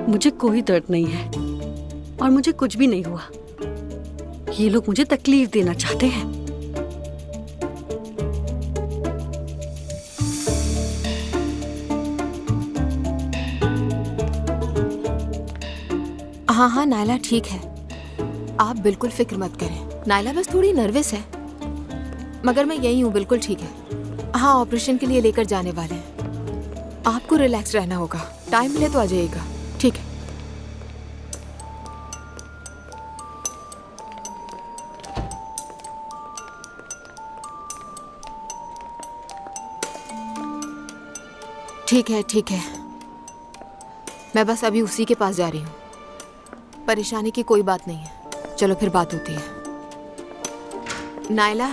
मुझे कोई दर्द नहीं है और मुझे कुछ भी नहीं हुआ। ये लोग मुझे तकलीफ देना चाहते हैं। हाँ हाँ नायला ठीक है, आप बिल्कुल फिक्र मत करें। नायला बस थोड़ी नर्वस है, मगर मैं यही हूँ, बिल्कुल ठीक है। हाँ ऑपरेशन के लिए लेकर जाने वाले हैं। आपको रिलैक्स रहना होगा, टाइम मिले तो आ जाइएगा, ठीक है? ठीक है, मैं बस अभी उसी के पास जा रही हूँ। परेशानी की कोई बात नहीं है, चलो फिर बात होती है। नायला